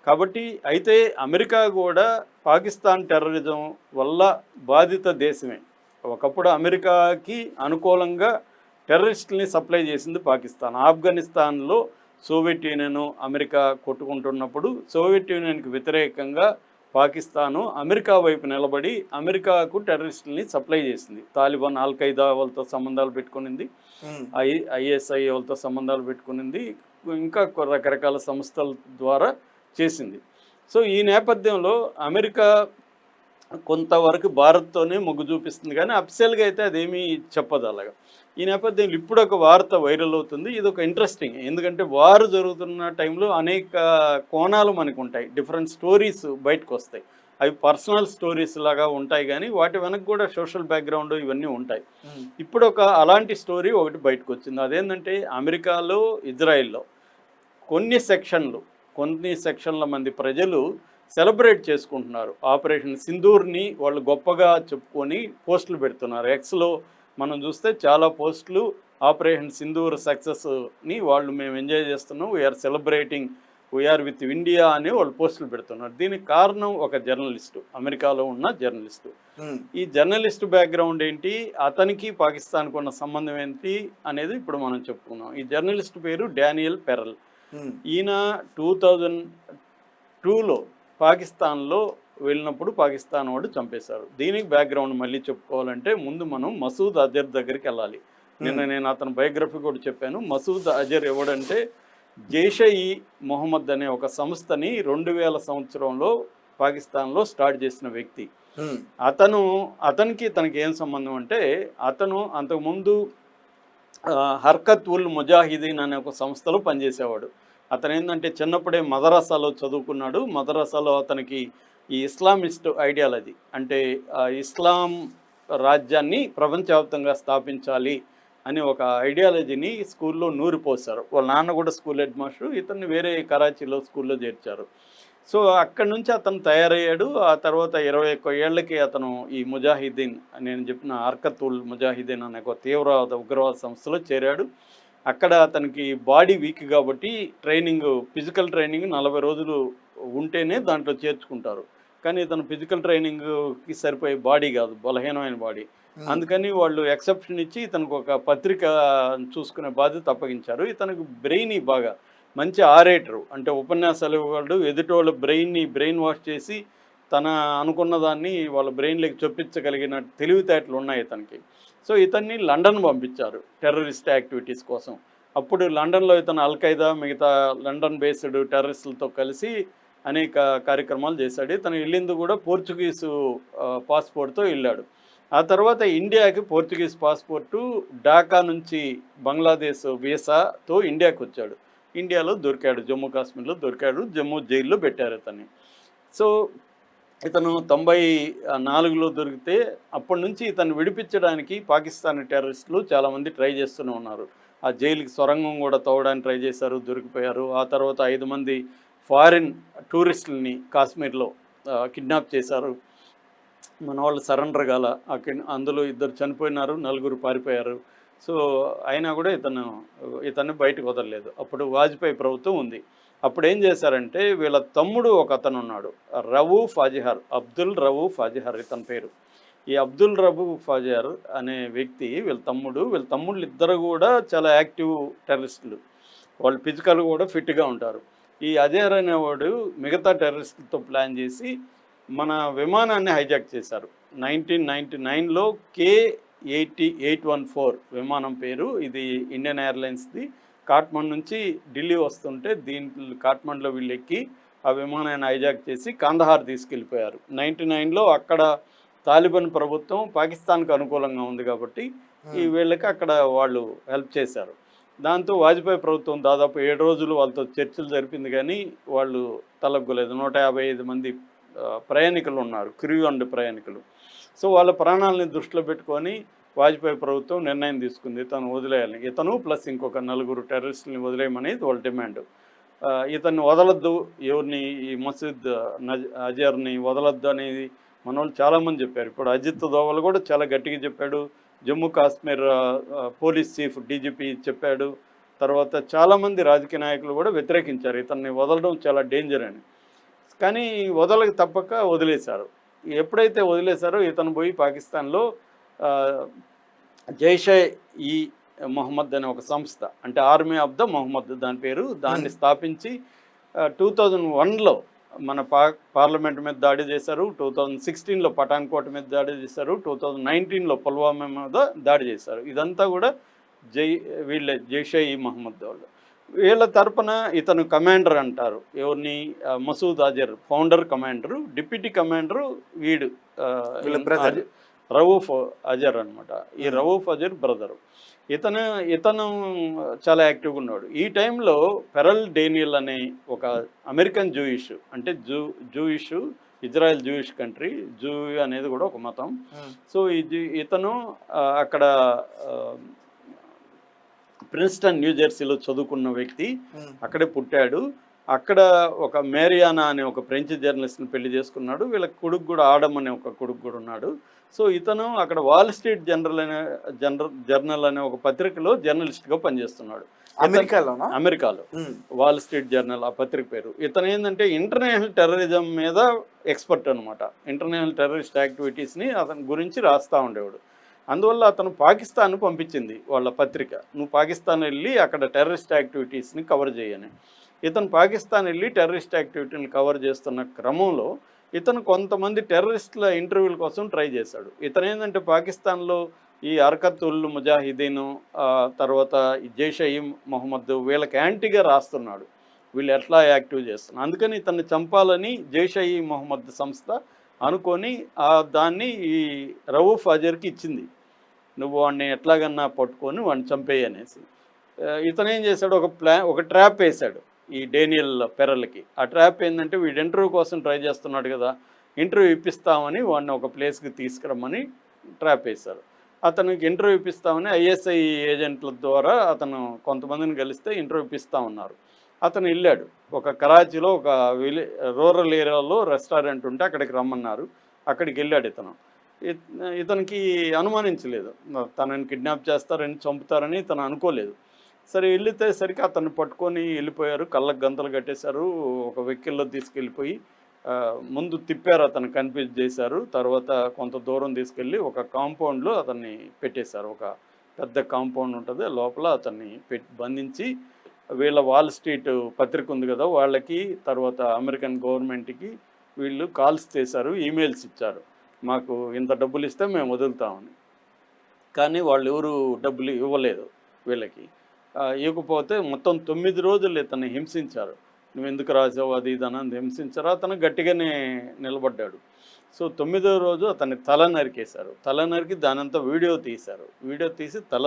కాబట్టి అయితే అమెరికా కూడా పాకిస్తాన్ టెర్రరిజం వల్ల బాధిత దేశమే. ఒకప్పుడు అమెరికాకి అనుకూలంగా టెర్రరిస్టుల్ని సప్లై చేసింది పాకిస్తాన్. ఆఫ్ఘనిస్తాన్లో సోవియట్ యూనియన్ అమెరికా కొట్టుకుంటున్నప్పుడు సోవియట్ యూనియన్కి వ్యతిరేకంగా పాకిస్తాను అమెరికా వైపు నిలబడి అమెరికాకు టెర్రరిస్టుల్ని సప్లై చేసింది. తాలిబాన్, అల్ ఖైదా వాళ్ళతో సంబంధాలు పెట్టుకునింది, ఐఎస్ఐ వాళ్ళతో సంబంధాలు పెట్టుకునింది, ఇంకా రకరకాల సంస్థల ద్వారా చేసింది. సో ఈ నేపథ్యంలో అమెరికా కొంతవరకు భారత్తోనే మొగ్గు చూపిస్తుంది, కానీ అఫిషియల్గా అయితే అదేమీ చెప్పదు అలాగా. ఈ నేపథ్యంలో ఇప్పుడు ఒక వార్త వైరల్ అవుతుంది. ఇది ఒక ఇంట్రెస్టింగ్, ఎందుకంటే వారు జరుగుతున్న టైంలో అనేక కోణాలు మనకు ఉంటాయి, డిఫరెంట్ స్టోరీస్ బయటకు వస్తాయి. అవి పర్సనల్ స్టోరీస్ లాగా ఉంటాయి, కానీ వాటి వెనక కూడా సోషల్ బ్యాక్గ్రౌండ్ ఇవన్నీ ఉంటాయి. ఇప్పుడు ఒక అలాంటి స్టోరీ ఒకటి బయటకు వచ్చింది. అదేంటంటే అమెరికాలో, ఇజ్రాయిల్లో కొన్ని సెక్షన్ల మంది ప్రజలు సెలబ్రేట్ చేసుకుంటున్నారు. ఆపరేషన్ సింధూర్ని వాళ్ళు గొప్పగా చెప్పుకొని పోస్టులు పెడుతున్నారు. ఎక్స్లో మనం చూస్తే చాలా పోస్టులు ఆపరేషన్ సింధూర్ సక్సెస్ని వాళ్ళు మేము ఎంజాయ్ చేస్తున్నాం, we're celebrating, we're with India అని వాళ్ళు పోస్టులు పెడుతున్నారు. దీనికి కారణం ఒక జర్నలిస్టు, అమెరికాలో ఉన్న జర్నలిస్టు. ఈ జర్నలిస్టు బ్యాక్గ్రౌండ్ ఏంటి, అతనికి పాకిస్తాన్కు ఉన్న సంబంధం ఏంటి అనేది ఇప్పుడు మనం చెప్పుకున్నాం. ఈ జర్నలిస్టు పేరు డానియల్ పెరల్. ఈయన 2002లో పాకిస్తాన్లో వెళ్ళినప్పుడు పాకిస్తాన్ వాడు చంపేశారు. దీనికి బ్యాక్గ్రౌండ్ మళ్ళీ చెప్పుకోవాలంటే ముందు మనం మసూద్ అజర్ దగ్గరికి వెళ్ళాలి. నేను అతని బయోగ్రఫీ కూడా చెప్పాను. మసూద్ అజర్ ఎవడంటే జైష్-ఇ మొహమ్మద్ అనే ఒక సంస్థని 2000 సంవత్సరంలో పాకిస్తాన్లో స్టార్ట్ చేసిన వ్యక్తి. అతనికి తనకి ఏం సంబంధం అంటే, అతను అంతకుముందు హర్కత్ ఉల్ ముజాహిదీన్ అనే ఒక సంస్థలో పనిచేసేవాడు. అతను ఏంటంటే చిన్నప్పుడే మదరసాలో చదువుకున్నాడు. మదరసాలో అతనికి ఈ ఇస్లామిస్ట్ ఐడియాలజీ, అంటే ఇస్లాం రాజ్యాన్ని ప్రపంచవ్యాప్తంగా స్థాపించాలి అని ఒక ఐడియాలజీని స్కూల్లో నూరిపోశారు. వాళ్ళ నాన్న కూడా స్కూల్ హెడ్ మాస్టర్, ఇతన్ని వేరే కరాచీలో స్కూల్లో చేర్చారు. సో అక్కడి నుంచి అతను తయారయ్యాడు. ఆ తర్వాత 21 ఏళ్ళకి అతను ఈ ముజాహిదీన్, నేను చెప్పిన హర్కత్ ఉల్ ముజాహిదీన్ అనే ఒక తీవ్రవాద ఉగ్రవాద సంస్థలో చేరాడు. అక్కడ అతనికి బాడీ వీక్ కాబట్టి ఫిజికల్ ట్రైనింగ్ 40 రోజులు ఉంటేనే దాంట్లో చేర్చుకుంటారు. కానీ ఇతను ఫిజికల్ ట్రైనింగ్కి సరిపోయే బాడీ కాదు, బలహీనమైన బాడీ. అందుకని వాళ్ళు ఎక్సెప్షన్ ఇచ్చి ఇతనికి ఒక పత్రిక చూసుకునే బాధ్యత అప్పగించారు. ఇతనికి బాగా మంచి ఆరేటరు, అంటే ఉపన్యాసాలు ఇవ్వగలడు. ఎదుటోళ్ళ బ్రెయిన్ వాష్ చేసి తన అనుకున్న దాన్ని వాళ్ళ బ్రెయిన్లోకి చొప్పించగలిగిన తెలివితేటలు ఉన్నాయి ఇతనికి. సో ఇతన్ని లండన్ పంపించారు టెర్రరిస్ట్ యాక్టివిటీస్ కోసం. అప్పుడు లండన్లో ఇతను అల్ ఖైదా, మిగతా లండన్ బేస్డ్ టెర్రరిస్టులతో కలిసి అనేక కార్యక్రమాలు చేశాడు. ఇతను వెళ్ళింది కూడా పోర్చుగీసు పాస్పోర్ట్తో వెళ్ళాడు. ఆ తర్వాత ఇండియాకి పోర్చుగీస్ పాస్పోర్టు, ఢాకా నుంచి బంగ్లాదేశ్ వీసాతో ఇండియాకి వచ్చాడు. ఇండియాలో దొరికాడు, జమ్మూ కాశ్మీర్లో దొరికాడు, జమ్మూ జైల్లో పెట్టారు ఇతన్ని. సో ఇతను 94లో దొరికితే అప్పటి నుంచి ఇతను విడిపించడానికి పాకిస్తాన్ టెర్రరిస్టులు చాలామంది ట్రై చేస్తూనే ఉన్నారు. ఆ జైలుకి సొరంగం కూడా తవ్వడానికి ట్రై చేశారు, దొరికిపోయారు. ఆ తర్వాత 5 మంది ఫారిన్ టూరిస్టులని కాశ్మీర్లో కిడ్నాప్ చేశారు. మన వాళ్ళు సరెండర్ కాల, అందులో 2 చనిపోయినారు, 4 పారిపోయారు. సో అయినా కూడా ఇతన్ని బయటకు వదలలేదు. అప్పుడు వాజ్పేయి ప్రభుత్వం ఉంది. అప్పుడు ఏం చేశారంటే, వీళ్ళ తమ్ముడు ఒక అతను ఉన్నాడు, అబ్దుల్ రవూఫ్ అజహర్ ఇతని పేరు. ఈ అబ్దుల్ రవూఫ్ అజహర్ అనే వ్యక్తి వీళ్ళ తమ్ముళ్ళు ఇద్దరు కూడా చాలా యాక్టివ్ టెర్రరిస్టులు. వాళ్ళు ఫిజికల్ కూడా ఫిట్గా ఉంటారు. ఈ అజహర్ అనేవాడు మిగతా టెర్రరిస్టులతో ప్లాన్ చేసి మన విమానాన్ని హైజాక్ చేశారు. 1999లో K-814 విమానం పేరు. ఇది ఇండియన్ ఎయిర్లైన్స్ది. కాట్మండ్ నుంచి ఢిల్లీ వస్తుంటే కాట్మండ్లో వీళ్ళు ఎక్కి ఆ విమానాన్ని హైజాక్ చేసి కాందహార్ తీసుకెళ్ళిపోయారు. 99లో అక్కడ తాలిబాన్ ప్రభుత్వం పాకిస్తాన్కి అనుకూలంగా ఉంది కాబట్టి వీళ్ళకి అక్కడ వాళ్ళు హెల్ప్ చేశారు. దాంతో వాజ్పేయి ప్రభుత్వం దాదాపు 7 రోజులు వాళ్ళతో చర్చలు జరిపింది, కానీ వాళ్ళు తలగ్గలేదు. 155 మంది ప్రయాణికులు ఉన్నారు, క్రూ అండ్ ప్రయాణికులు. సో వాళ్ళ ప్రాణాలని దృష్టిలో పెట్టుకొని వాజ్పేయి ప్రభుత్వం నిర్ణయం తీసుకుంది, ఇతను వదిలేయాలి. ఇతను ప్లస్ ఇంకొక 4 టెర్రరిస్టులని వదిలేయమనేది వాళ్ళ డిమాండ్. ఇతన్ని వదలొద్దు, ఎవరిని ఈ మసూద్ అజర్ని వదలొద్దు అనేది మన వాళ్ళు చాలామంది చెప్పారు. ఇప్పుడు అజిత్ దోవల్ కూడా చాలా గట్టిగా చెప్పాడు. Jammu Kashmir police chief DGP చెప్పాడు. తర్వాత చాలామంది రాజకీయ నాయకులు కూడా వ్యతిరేకించారు, ఇతన్ని వదలడం చాలా డేంజర్ అని. కానీ వదలక తప్పక వదిలేశారు. ఎప్పుడైతే వదిలేశారో ఇతను పోయి పాకిస్తాన్లో జైషే ఈ మొహమ్మద్ అనే ఒక సంస్థ, అంటే ఆర్మీ ఆఫ్ ద మొహమ్మద్ దాని పేరు, దాన్ని స్థాపించి 2001లో మన పార్లమెంట్ మీద దాడి చేశారు, 2016లో పఠాన్కోట్ మీద దాడి చేశారు, 2019లో పుల్వామా మీద దాడి చేశారు. ఇదంతా కూడా వీళ్ళే జైషే ఈ మొహమ్మద్ వాళ్ళు. వీళ్ళ తరపున ఇతను కమాండర్ అంటారు ఎవరిని, Masood Azhar founder commander, deputy commander వీడు రవూఫ్ అజర్ అనమాట. ఈ రవూఫ్ అజర్ బ్రదరు. ఇతను చాలా యాక్టివ్గా ఉన్నాడు. ఈ టైంలో పెరల్ డేనియల్ అనే ఒక అమెరికన్ జూయిష్, అంటే Jewish Israel Jewish country, zoo అనేది కూడా ఒక మతం. సో ఇతను అక్కడ ప్రిన్స్టన్ న్యూజెర్సీలో చదువుకున్న వ్యక్తి, అక్కడే పుట్టాడు. అక్కడ ఒక మేరియానా అనే ఒక ఫ్రెంచ్ జర్నలిస్ట్ని పెళ్లి చేసుకున్నాడు. వీళ్ళకి కొడుకు కూడా ఆడమ్ అనే ఒక కొడుకు కూడా ఉన్నాడు. సో ఇతను అక్కడ వాల్ స్ట్రీట్ జర్నల్ అనే ఒక పత్రికలో జర్నలిస్ట్గా పనిచేస్తున్నాడు అమెరికాలో. వాల్ స్ట్రీట్ జర్నల్ ఆ పత్రిక పేరు. ఇతను ఏంటంటే ఇంటర్నేషనల్ టెర్రరిజం మీద ఎక్స్పర్ట్ అనమాట. ఇంటర్నేషనల్ టెర్రరిస్ట్ యాక్టివిటీస్ని అతని గురించి రాస్తూ ఉండేవాడు. అందువల్ల అతను పాకిస్తాన్ పంపించింది వాళ్ళ పత్రిక, నువ్వు పాకిస్తాన్ వెళ్ళి అక్కడ టెర్రరిస్ట్ యాక్టివిటీస్ని కవర్ చేయని. ఇతను పాకిస్తాన్ వెళ్ళి టెర్రరిస్ట్ యాక్టివిటీని కవర్ చేస్తున్న క్రమంలో ఇతను కొంతమంది టెర్రరిస్టుల ఇంటర్వ్యూల కోసం ట్రై చేశాడు. ఇతను ఏంటంటే పాకిస్తాన్లో ఈ హర్కత్ ఉల్ ముజాహిదీన్, తర్వాత జైషే ఈ మొహమ్మద్ వీళ్ళకి యాంటీగా రాస్తున్నాడు, వీళ్ళు ఎట్లా యాక్టివ్ చేస్తున్నారు. అందుకని ఇతన్ని చంపాలని జైషే ఈ మొహమ్మద్ సంస్థ అనుకొని దాన్ని ఈ రవూఫ్ అజర్కి ఇచ్చింది, నువ్వు వాడిని ఎట్లాగన్నా పట్టుకొని వాడిని చంపేయి అనేసి. ఇతను ఏం చేశాడు, ఒక ట్రాప్ వేశాడు ఈ డేనియల్ పెరల్కి. ఆ ట్రాప్ ఏంటంటే వీడు ఇంటర్వ్యూ కోసం ట్రై చేస్తున్నాడు కదా, ఇంటర్వ్యూ ఇప్పిస్తామని వాడిని ఒక ప్లేస్కి తీసుకురమ్మని ట్రాప్ వేశారు. అతనికి ఇంటర్వ్యూ ఇప్పిస్తామని ఐఎస్ఐ ఏజెంట్ల ద్వారా అతను కొంతమందిని కలిస్తే ఇంటర్వ్యూ ఇప్పిస్తా ఉన్నారు. అతను వెళ్ళాడు, ఒక కరాచీలో ఒక రూరల్ ఏరియాలో రెస్టారెంట్ ఉంటే అక్కడికి రమ్మన్నారు. అక్కడికి వెళ్ళాడు. ఇతనికి అనుమానించలేదు, తనని కిడ్నాప్ చేస్తారని చంపుతారని తను అనుకోలేదు. సరే వెళ్ళేసరికి అతన్ని పట్టుకొని వెళ్ళిపోయారు, కళ్ళకు గంతలు కట్టేశారు, ఒక వెహికల్లో తీసుకెళ్ళిపోయి ముందు తిప్పారు, అతను కన్ఫ్యూజ్ చేశారు. తర్వాత కొంత దూరం తీసుకెళ్ళి ఒక కాంపౌండ్లో అతన్ని పెట్టేశారు. ఒక పెద్ద కాంపౌండ్ ఉంటుంది, లోపల అతన్ని బంధించి వీళ్ళ వాల్ స్ట్రీట్ పత్రిక ఉంది కదా వాళ్ళకి, తర్వాత అమెరికన్ గవర్నమెంట్కి వీళ్ళు కాల్స్ చేశారు, ఈమెయిల్స్ ఇచ్చారు, మాకు ఇంత డబ్బులు ఇస్తే మేము వదులుతామని. కానీ వాళ్ళు ఎవరు డబ్బులు ఇవ్వలేదు వీళ్ళకి. ఇవ్వకపోతే మొత్తం 9 రోజులు ఇతన్ని హింసించారు. నువ్వు ఎందుకు రాసావు అది ఇదని హింసించారు. అతను గట్టిగానే నిలబడ్డాడు. సో 9వ రోజు అతన్ని తల నరికేశారు. తల నరికి దానంతా వీడియో తీశారు. వీడియో తీసి తల